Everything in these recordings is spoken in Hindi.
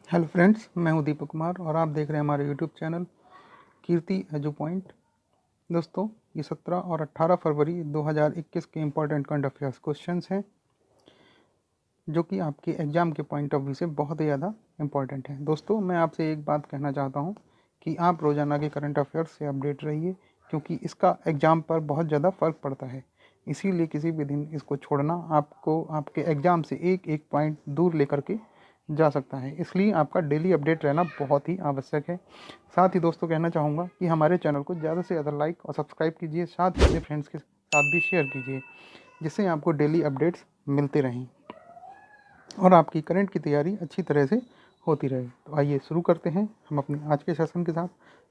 हेलो फ्रेंड्स, मैं हूं दीपक कुमार और आप देख रहे हैं हमारे यूट्यूब चैनल कीर्ति एजू पॉइंट। दोस्तों, ये 17 और 18 फरवरी 2021 के इम्पोर्टेंट करंट अफेयर्स क्वेश्चंस हैं जो कि आपके एग्ज़ाम के पॉइंट ऑफ व्यू से बहुत ही ज़्यादा इम्पॉर्टेंट है। दोस्तों, मैं आपसे एक बात कहना चाहता हूँ कि आप रोज़ाना के करंट अफेयर्स से अपडेट रहिए, क्योंकि इसका एग्ज़ाम पर बहुत ज़्यादा फ़र्क पड़ता है। इसीलिए किसी भी दिन इसको छोड़ना आपको आपके एग्ज़ाम से एक एक पॉइंट दूर लेकर के जा सकता है। इसलिए आपका डेली अपडेट रहना बहुत ही आवश्यक है। साथ ही दोस्तों, कहना चाहूँगा कि हमारे चैनल को ज़्यादा से ज़्यादा लाइक और सब्सक्राइब कीजिए, साथ ही अपने फ्रेंड्स के साथ भी शेयर कीजिए, जिससे आपको डेली अपडेट्स मिलते रहें और आपकी करंट की तैयारी अच्छी तरह से होती रहे। तो आइए शुरू करते हैं हम अपने आज के सेशन के साथ।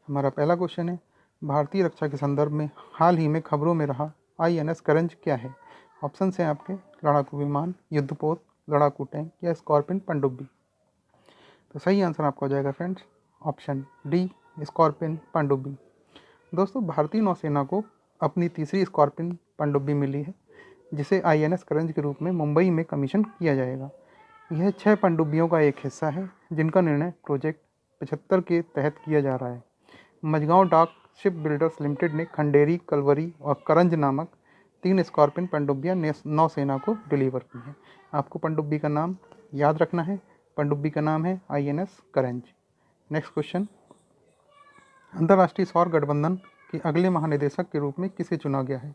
हमारा पहला क्वेश्चन है, भारतीय रक्षा के संदर्भ में हाल ही में खबरों में रहा INS करंज क्या है? ऑप्शन हैं आपके लड़ाकू विमान, युद्धपोत, लड़ाकू टैंक या स्कॉर्पियन पनडुब्बी। तो सही आंसर आपका हो जाएगा फ्रेंड्स ऑप्शन डी, स्कॉर्पियन पनडुब्बी। दोस्तों, भारतीय नौसेना को अपनी तीसरी स्कॉर्पियन पनडुब्बी मिली है, जिसे INS करंज के रूप में मुंबई में कमीशन किया जाएगा। यह 6 पनडुब्बियों का एक हिस्सा है, जिनका निर्णय प्रोजेक्ट 75 के तहत किया जा रहा है। मझगांव डाक शिप बिल्डर्स लिमिटेड ने खंडेरी, कलवरी और करंज नामक 3 स्कॉर्पियन पनडुब्बियां नौसेना को डिलीवर की हैं। आपको पनडुब्बी का नाम याद रखना है। पनडुब्बी का नाम है INS करंज। नेक्स्ट क्वेश्चन, अंतर्राष्ट्रीय सौर गठबंधन के अगले महानिदेशक के रूप में किसे चुना गया है?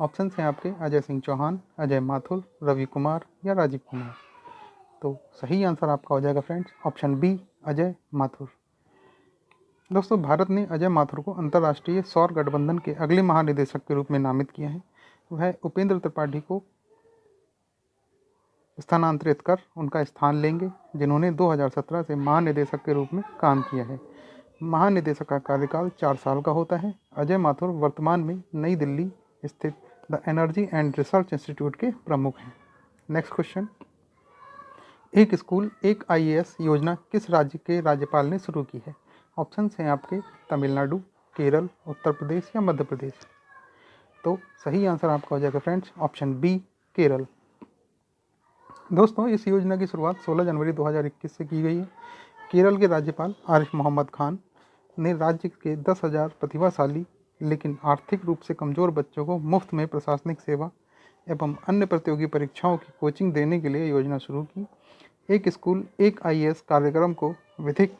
ऑप्शन हैं आपके अजय सिंह चौहान, अजय माथुर, रवि कुमार या राजीव कुमार। तो सही आंसर आपका हो जाएगा friends option B, Ajay Mathur. दोस्तों, भारत ने अजय माथुर को अंतर्राष्ट्रीय सौर गठबंधन के अगले महानिदेशक के रूप में नामित किया है। वह उपेंद्र त्रिपाठी को स्थानांतरित कर उनका स्थान लेंगे, जिन्होंने 2017 से महानिदेशक के रूप में काम किया है। महानिदेशक का कार्यकाल 4 साल का होता है। अजय माथुर वर्तमान में नई दिल्ली स्थित the energy and research institute के प्रमुख हैं। नेक्स्ट क्वेश्चन, एक स्कूल एक IAS योजना किस राज्य के राज्यपाल ने शुरू की है? ऑप्शन हैं आपके तमिलनाडु, केरल, उत्तर प्रदेश या मध्य प्रदेश। तो सही आंसर आपका हो जाएगा फ्रेंड्स ऑप्शन बी, केरल। दोस्तों, इस योजना की शुरुआत 16 जनवरी 2021 से की गई है। केरल के राज्यपाल आरिफ मोहम्मद खान ने राज्य के 10,000 प्रतिभाशाली लेकिन आर्थिक रूप से कमज़ोर बच्चों को मुफ्त में प्रशासनिक सेवा एवं अन्य प्रतियोगी परीक्षाओं की कोचिंग देने के लिए योजना शुरू की। एक स्कूल एक IAS कार्यक्रम को विधिक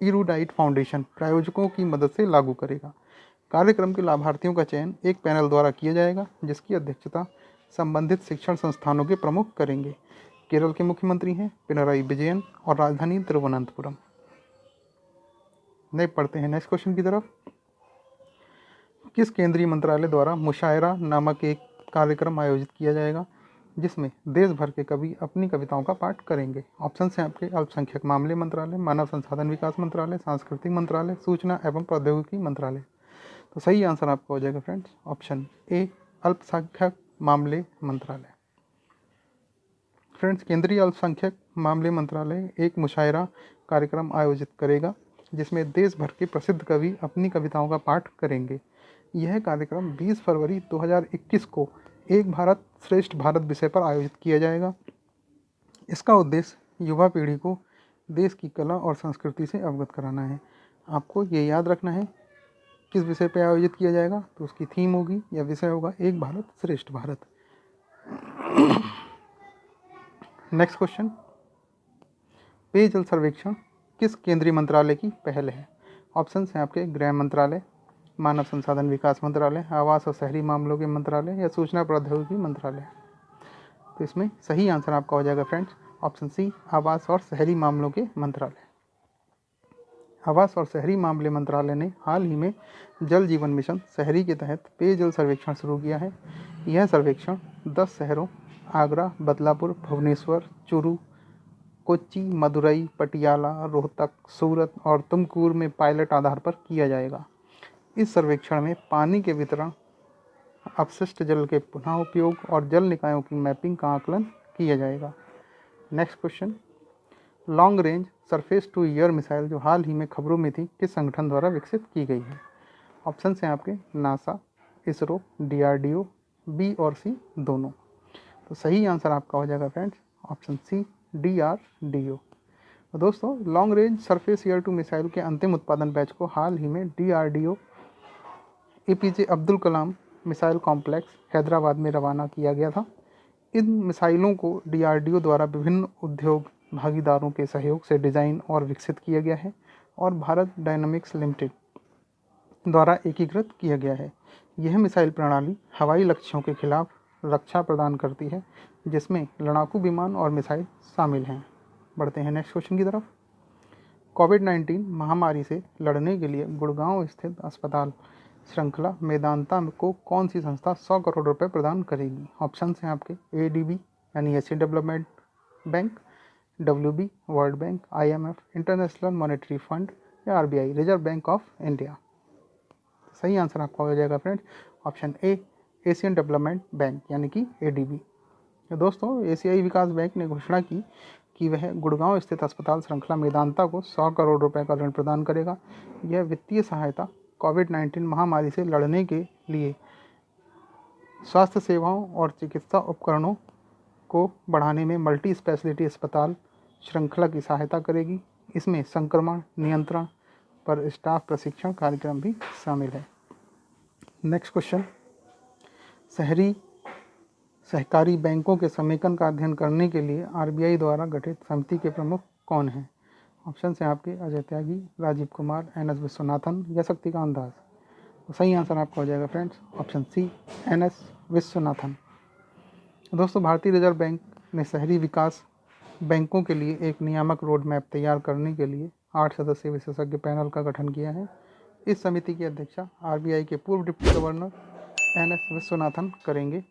इरूडाइट फाउंडेशन प्रायोजकों की मदद से लागू करेगा। कार्यक्रम के लाभार्थियों का चयन एक पैनल द्वारा किया जाएगा, जिसकी अध्यक्षता संबंधित शिक्षण संस्थानों के प्रमुख करेंगे। केरल के मुख्यमंत्री हैं पिनराई विजयन और राजधानी तिरुवनंतपुरम। नहीं पढ़ते हैं नेक्स्ट क्वेश्चन की तरफ। किस केंद्रीय मंत्रालय द्वारा मुशायरा नामक एक कार्यक्रम आयोजित किया जाएगा, जिसमें देश भर के कवि अपनी कविताओं का पाठ करेंगे? ऑप्शन हैं आपके अल्पसंख्यक मामले मंत्रालय, मानव संसाधन विकास मंत्रालय, सांस्कृतिक मंत्रालय, सूचना एवं प्रौद्योगिकी मंत्रालय। तो सही आंसर आपका हो जाएगा फ्रेंड्स ऑप्शन ए, अल्पसंख्यक मामले मंत्रालय। फ्रेंड्स, केंद्रीय अल्पसंख्यक मामले मंत्रालय एक मुशायरा कार्यक्रम आयोजित करेगा, जिसमें देश भर के प्रसिद्ध कवि अपनी कविताओं का पाठ करेंगे। यह कार्यक्रम 20 फरवरी 2021 को एक भारत श्रेष्ठ भारत विषय पर आयोजित किया जाएगा। इसका उद्देश्य युवा पीढ़ी को देश की कला और संस्कृति से अवगत कराना है। आपको ये याद रखना है किस विषय पर आयोजित किया जाएगा, तो उसकी थीम होगी या विषय होगा एक भारत श्रेष्ठ भारत। नेक्स्ट क्वेश्चन, पेयजल सर्वेक्षण किस केंद्रीय मंत्रालय की पहल है? ऑप्शन हैं आपके गृह मंत्रालय, मानव संसाधन विकास मंत्रालय, आवास और शहरी मामलों के मंत्रालय या सूचना प्रौद्योगिकी मंत्रालय। तो इसमें सही आंसर आपका हो जाएगा फ्रेंड्स ऑप्शन सी, आवास और शहरी मामलों के मंत्रालय। आवास और शहरी मामले मंत्रालय ने हाल ही में जल जीवन मिशन शहरी के तहत पेयजल सर्वेक्षण शुरू किया है। यह सर्वेक्षण 10 शहरों आगरा, बदलापुर, भुवनेश्वर, चूरू, कोच्चि, मदुरई, पटियाला, रोहतक, सूरत और तुमकुर में पायलट आधार पर किया जाएगा। इस सर्वेक्षण में पानी के वितरण, अपशिष्ट जल के पुनः उपयोग और जल निकायों की मैपिंग का आकलन किया जाएगा। Next question, long range surface to air missile जो हाल ही में खबरों में थी, किस संगठन द्वारा विकसित की गई है? ऑप्शन हैं आपके नासा, इसरो, DRDO, बी और सी दोनों। तो सही आंसर आपका हो जाएगा फ्रेंड्स ऑप्शन सी, DRDO। तो दोस्तों long range surface air to missile के अंतिम उत्पादन बैच को हाल ही में DRDO APJ Abdul Kalam missile complex Hyderabad में रवाना किया गया था। इन मिसाइलों को DRDO द्वारा विभिन्न उद्योग भागीदारों के सहयोग से डिज़ाइन और विकसित किया गया है और भारत डायनामिक्स लिमिटेड द्वारा एकीकृत किया गया है। यह मिसाइल प्रणाली हवाई लक्ष्यों के खिलाफ रक्षा प्रदान करती है, जिसमें लड़ाकू विमान और मिसाइल शामिल हैं। बढ़ते हैं नेक्स्ट क्वेश्चन की तरफ। कोविड-19 महामारी से लड़ने के लिए गुड़गांव स्थित अस्पताल श्रृंखला मेदांता को कौन सी संस्था 100 करोड़ रुपए प्रदान करेगी? ऑप्शन हैं आपके ADB यानी Asian development bank, WB world bank, IMF international monetary fund या RBI reserve bank of India. सही आंसर आपका हो जाएगा friends option A Asian development bank यानी कि ADB। तो दोस्तों एशियाई विकास बैंक ने घोषणा की कि वह गुड़गांव स्थित अस्पताल श्रृंखला मेदांता को 100 करोड़ रुपए का ऋण प्रदान करेगा। यह वित्तीय सहायता कोविड-19 महामारी से लड़ने के लिए स्वास्थ्य सेवाओं और चिकित्सा उपकरणों को बढ़ाने में मल्टी स्पेशलिटी अस्पताल श्रृंखला की सहायता करेगी। इसमें संक्रमण नियंत्रण पर स्टाफ प्रशिक्षण कार्यक्रम भी शामिल है। नेक्स्ट क्वेश्चन, शहरी सहकारी बैंकों के समेकन का अध्ययन करने के लिए RBI द्वारा गठित समिति के प्रमुख कौन हैं? ऑप्शन हैं आपके अजय त्यागी, राजीव कुमार, NS विश्वनाथन या शक्तिकांत दास। तो सही आंसर आपका हो जाएगा friends option C NS Viswanathan. दोस्तों भारतीय रिजर्व बैंक ने शहरी विकास बैंकों के लिए एक नियामक रोड मैप तैयार करने के लिए 8 सदस्यीय विशेषज्ञ पैनल का गठन किया है। इस समिति की अध्यक्षता RBI के पूर्व डिप्टी गवर्नर NS विश्वनाथन करेंगे।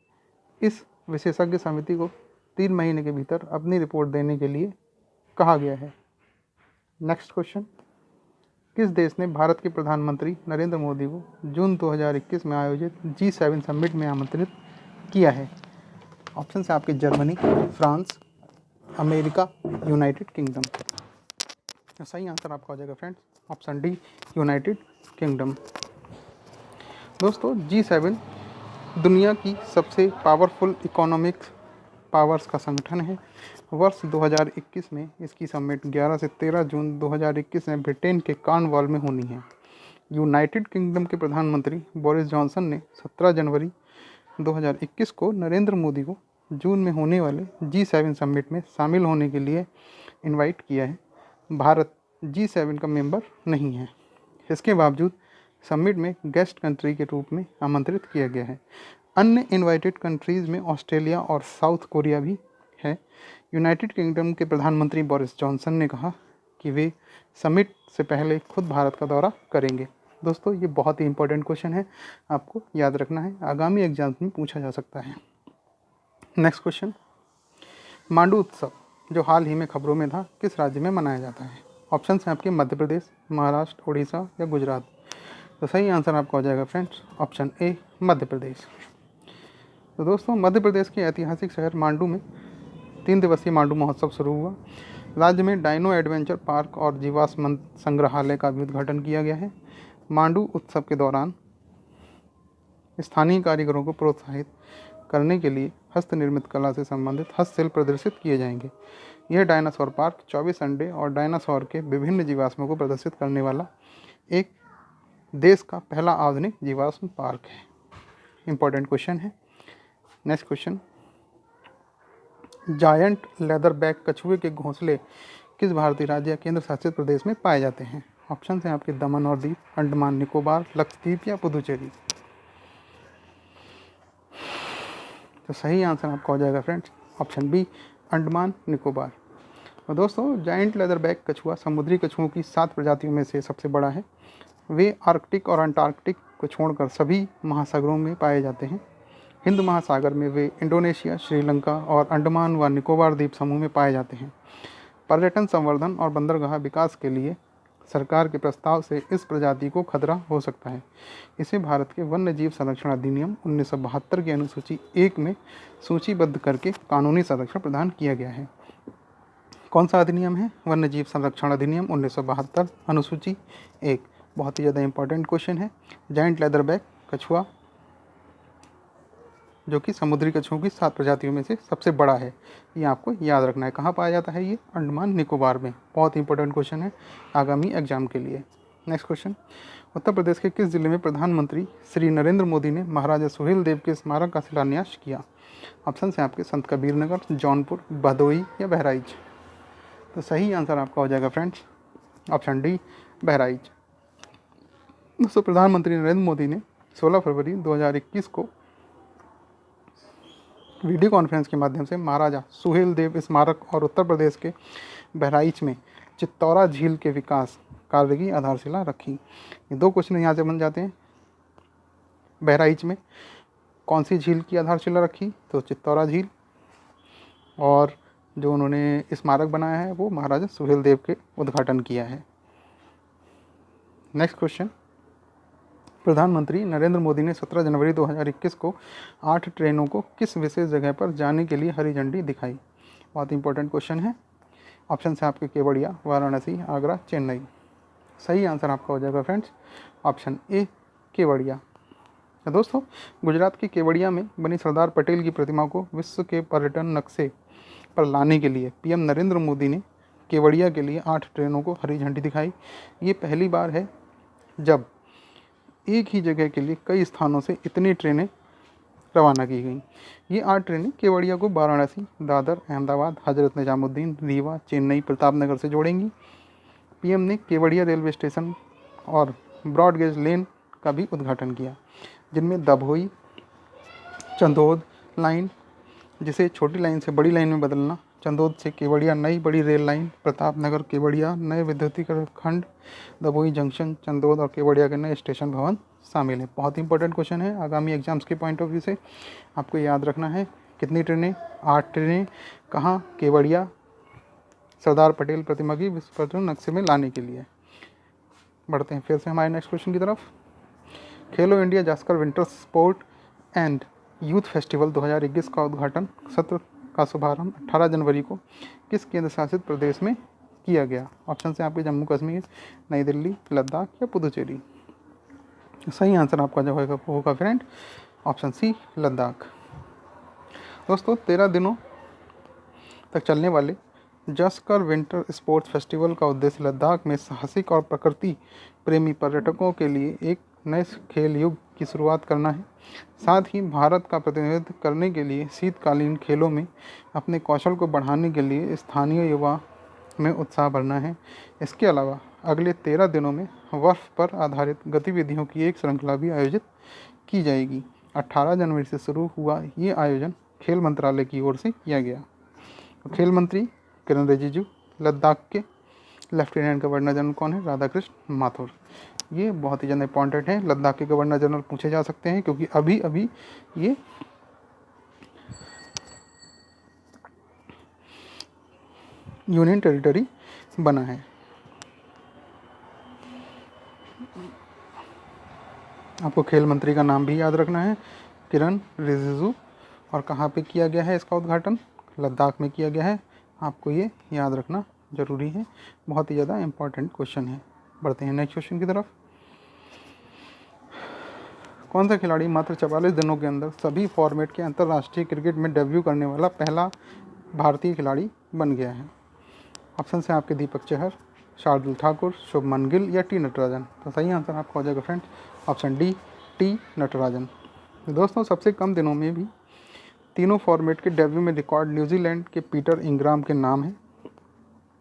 इस विशेषज्ञ समिति को 3 महीने के भीतर अपनी रिपोर्ट देने के लिए कहा गया है। नेक्स्ट क्वेश्चन, किस देश ने भारत के प्रधानमंत्री नरेंद्र मोदी को जून 2021 में आयोजित G7 समिट में आमंत्रित किया है? ऑप्शन है आपके Germany, France, America, United kingdom. सही आंसर आपका हो जाएगा friends option D United kingdom. दोस्तों G7 दुनिया की सबसे पावरफुल इकोनॉमिक पावर्स का संगठन है। वर्ष 2021 में इसकी समिट 11 से 13 जून 2021 में ब्रिटेन के कॉर्नवॉल में होनी है। यूनाइटेड किंगडम के प्रधानमंत्री बोरिस जॉनसन ने 17 जनवरी 2021 को नरेंद्र मोदी को जून में होने वाले G7 समिट में शामिल होने के लिए इनवाइट किया है। भारत G7 का मेंबर नहीं है। इसके बावजूद समिट में गेस्ट कंट्री के रूप में आमंत्रित किया गया है। अन्य इनवाइटेड कंट्रीज़ में ऑस्ट्रेलिया और साउथ कोरिया भी है। यूनाइटेड किंगडम के प्रधानमंत्री बोरिस जॉनसन ने कहा कि वे समिट से पहले खुद भारत का दौरा करेंगे। दोस्तों ये बहुत ही इंपॉर्टेंट क्वेश्चन है, आपको याद रखना है, आगामी एग्जाम में पूछा जा सकता है। नेक्स्ट क्वेश्चन, मांडू उत्सव जो हाल ही में खबरों में था किस राज्य में मनाया जाता है? ऑप्शन हैं आपके मध्य प्रदेश, महाराष्ट्र, उड़ीसा या गुजरात। तो सही आंसर आपका हो जाएगा friends option A Madhya Pradesh. तो दोस्तों मध्य प्रदेश के ऐतिहासिक शहर मांडू में 3 दिवसीय मांडू महोत्सव शुरू हुआ। राज्य में डायनो एडवेंचर पार्क और जीवाश्म संग्रहालय का भी उद्घाटन किया गया है। मांडू उत्सव के दौरान स्थानीय कारीगरों को प्रोत्साहित करने के लिए हस्त निर्मित कला से संबंधित हस्तशिल्प प्रदर्शित किए जाएंगे। यह डायनासोर पार्क 24 अंडे और डायनासोर के विभिन्न जीवाश्मों को प्रदर्शित करने वाला एक देश का पहला आधुनिक जीवाश्म पार्क है। इंपॉर्टेंट क्वेश्चन है। Next question, giant leather back कछुए के घोंसले किस भारतीय राज्य या केंद्र शासित प्रदेश में पाए जाते हैं? ऑप्शन हैं आपके दमन और दीव, अंडमान निकोबार, लक्षद्वीप या पुदुचेरी। तो सही आंसर आपका हो जाएगा friends option B Andaman Nicobar. और दोस्तों जायंट लेदर बैक कछुआ समुद्री कछुओं की 7 प्रजातियों में से सबसे बड़ा है। वे आर्कटिक और अंटार्कटिक को छोड़कर सभी महासागरों में पाए जाते हैं। हिंद महासागर में वे इंडोनेशिया, श्रीलंका और अंडमान व निकोबार द्वीप समूह में पाए जाते हैं। पर्यटन संवर्धन और बंदरगाह विकास के लिए सरकार के प्रस्ताव से इस प्रजाति को खतरा हो सकता है। इसे भारत के वन्य जीव संरक्षण अधिनियम 1972 की अनुसूची 1 में सूचीबद्ध करके कानूनी संरक्षण प्रदान किया गया है। कौन सा अधिनियम है? वन्य जीव संरक्षण अधिनियम 1972 अनुसूची 1। बहुत ही ज़्यादा इंपॉर्टेंट क्वेश्चन है। जायंट लेदर बैक कछुआ जो कि समुद्री कछुओं की 7 प्रजातियों में से सबसे बड़ा है। ये आपको याद रखना है। कहाँ पाया जाता है ये? अंडमान निकोबार में। बहुत इंपॉर्टेंट क्वेश्चन है आगामी एग्जाम के लिए। नेक्स्ट क्वेश्चन, उत्तर प्रदेश के किस जिले में प्रधानमंत्री श्री नरेंद्र मोदी ने महाराजा सुहेलदेव के स्मारक का शिलान्यास किया? ऑप्शन है आपके संत कबीर नगर, जौनपुर, भदोई या बहराइच। तो सही आंसर आपका हो जाएगा फ्रेंड्स ऑप्शन डी, बहराइच। दोस्तों, प्रधानमंत्री नरेंद्र मोदी ने 16 फरवरी 2021 को वीडियो कॉन्फ्रेंस के माध्यम से महाराजा सुहेलदेव स्मारक और उत्तर प्रदेश के बहराइच में चित्तौरा झील के विकास कार्य की आधारशिला रखी। ये 2 क्वेश्चन यहाँ से बन जाते हैं। बहराइच में कौन सी झील की आधारशिला रखी? तो चित्तौरा झील। और जो उन्होंने स्मारक बनाया है वो महाराजा सुहेलदेव के उद्घाटन किया है। नेक्स्ट क्वेश्चन, प्रधानमंत्री नरेंद्र मोदी ने 17 जनवरी 2021 को 8 ट्रेनों को किस विशेष जगह पर जाने के लिए हरी झंडी दिखाई? बहुत इंपॉर्टेंट क्वेश्चन है। ऑप्शन है आपके केवड़िया, वाराणसी, आगरा, चेन्नई। सही आंसर आपका हो जाएगा फ्रेंड्स ऑप्शन ए, केवड़िया। तो दोस्तों, गुजरात के केवड़िया में बनी सरदार पटेल की प्रतिमा को विश्व के पर्यटन नक्शे पर लाने के लिए पीएम नरेंद्र मोदी ने केवड़िया के लिए 8 ट्रेनों को हरी झंडी दिखाई। ये पहली बार है जब एक ही जगह के लिए कई स्थानों से इतनी ट्रेनें रवाना की गई। ये 8 ट्रेनें केवड़िया को वाराणसी, दादर, अहमदाबाद, हजरत निजामुद्दीन, रीवा, चेन्नई, प्रतापनगर से जोड़ेंगी। पीएम ने केवड़िया रेलवे स्टेशन और ब्रॉडगेज लेन का भी उद्घाटन किया, जिनमें दभोई चंदोद लाइन, जिसे छोटी लाइन से बड़ी लाइन में बदलना, चंदोद से केवड़िया नई बड़ी रेल लाइन, प्रतापनगर केवड़िया नए विद्युतीकरण खंड, दभोई जंक्शन, चंदोद और केवड़िया के नए स्टेशन भवन शामिल है। बहुत इंपॉर्टेंट क्वेश्चन है आगामी एग्जाम्स के पॉइंट ऑफ व्यू से। आपको याद रखना है कितनी ट्रेनें? 8 ट्रेनें। कहाँ? केवड़िया, सरदार पटेल प्रतिमा की विश्व पर्यटन नक्शे में लाने के लिए। बढ़ते हैं फिर से हमारे नेक्स्ट क्वेश्चन की तरफ। खेलो India Zanskar winter sport and youth festival 2021 का उद्घाटन सत्र का शुभारंभ 18 जनवरी को किस केंद्र शासित प्रदेश में किया गया? ऑप्शन है आपके जम्मू कश्मीर, नई दिल्ली, लद्दाख या पुदुचेरी। सही आंसर आपका जो होगा फ्रेंड ऑप्शन सी, लद्दाख। दोस्तों, 13 दिनों तक चलने वाले जास्कर विंटर स्पोर्ट्स फेस्टिवल का उद्देश्य लद्दाख में साहसिक और प्रकृति प्रेमी पर्यटकों के लिए एक नए खेल युग की शुरुआत करना है। साथ ही भारत का प्रतिनिधित्व करने के लिए शीतकालीन खेलों में अपने कौशल को बढ़ाने के लिए स्थानीय युवा में उत्साह भरना है। इसके अलावा अगले 13 दिनों में बर्फ पर आधारित गतिविधियों की एक श्रृंखला भी आयोजित की जाएगी। 18 जनवरी से शुरू हुआ ये आयोजन खेल मंत्रालय की ओर से किया गया। खेल मंत्री किरण रिजिजू, लद्दाख के लेफ्टिनेंट गवर्नर जनरल कौन है? राधाकृष्ण माथुर। ये बहुत ही ज़्यादा इंपॉर्टेंट है। लद्दाख के गवर्नर जनरल पूछे जा सकते हैं क्योंकि अभी अभी ये यूनियन टेरिटरी बना है। आपको खेल मंत्री का नाम भी याद रखना है, किरण रिजिजू। और कहाँ पे किया गया है इसका उद्घाटन? लद्दाख में किया गया है। आपको ये याद रखना ज़रूरी है, बहुत ही ज़्यादा इंपॉर्टेंट क्वेश्चन है। बढ़ते हैं नेक्स्ट क्वेश्चन की तरफ। कौन सा खिलाड़ी मात्र 44 दिनों के अंदर सभी फॉर्मेट के अंतर्राष्ट्रीय क्रिकेट में डेब्यू करने वाला पहला भारतीय खिलाड़ी बन गया है? ऑप्शन है आपके दीपक चहर, शार्दुल ठाकुर, शुभमन गिल या टी नटराजन। तो सही आंसर आपका हो जाएगा friends option D, T Natarajan. दोस्तों, सबसे कम दिनों में भी तीनों फॉर्मेट के डेब्यू में रिकॉर्ड न्यूजीलैंड के पीटर इंग्राम के नाम है,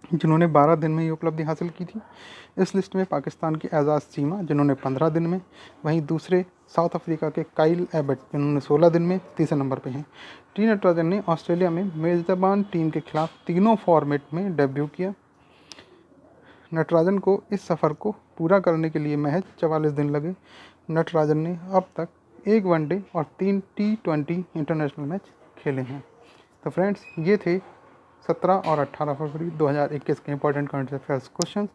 जिन्होंने 12 दिन में ये उपलब्धि हासिल की थी। इस लिस्ट में पाकिस्तान के एजाज चीमा, जिन्होंने 15 दिन में, वहीं दूसरे साउथ अफ्रीका के काइल एबट, जिन्होंने 16 दिन में तीसरे नंबर पे हैं। टी नटराजन ने ऑस्ट्रेलिया में मेजबान टीम के खिलाफ तीनों फॉर्मेट में डेब्यू किया। नटराजन को इस सफ़र को पूरा करने के लिए महज 44 दिन लगे। नटराजन ने अब तक 1 वनडे और 3 T20 इंटरनेशनल मैच खेले हैं। तो फ्रेंड्स, ये थे 17 और 18 फरवरी 2021 के इंपॉर्टेंट करंट अफेयर्स क्वेश्चंस।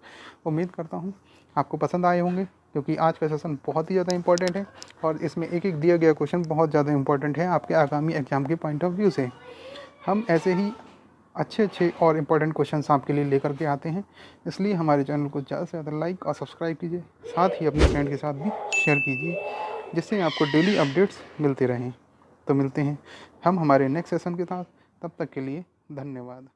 उम्मीद करता हूँ आपको पसंद आए होंगे, क्योंकि आज का सेशन बहुत ही ज़्यादा इंपॉर्टेंट है और इसमें एक एक दिया गया क्वेश्चन बहुत ज़्यादा इंपॉर्टेंट है आपके आगामी एग्जाम के पॉइंट ऑफ व्यू से। हम ऐसे ही अच्छे और इम्पोर्टेंट क्वेश्चंस आपके लिए लेकर के आते हैं, इसलिए हमारे चैनल को ज़्यादा से ज़्यादा लाइक और सब्सक्राइब कीजिए, साथ ही अपने फ्रेंड के साथ भी शेयर कीजिए, जिससे आपको डेली अपडेट्स मिलते रहें। तो मिलते हैं हम हमारे नेक्स्ट सेशन के साथ, तब तक के लिए धन्यवाद।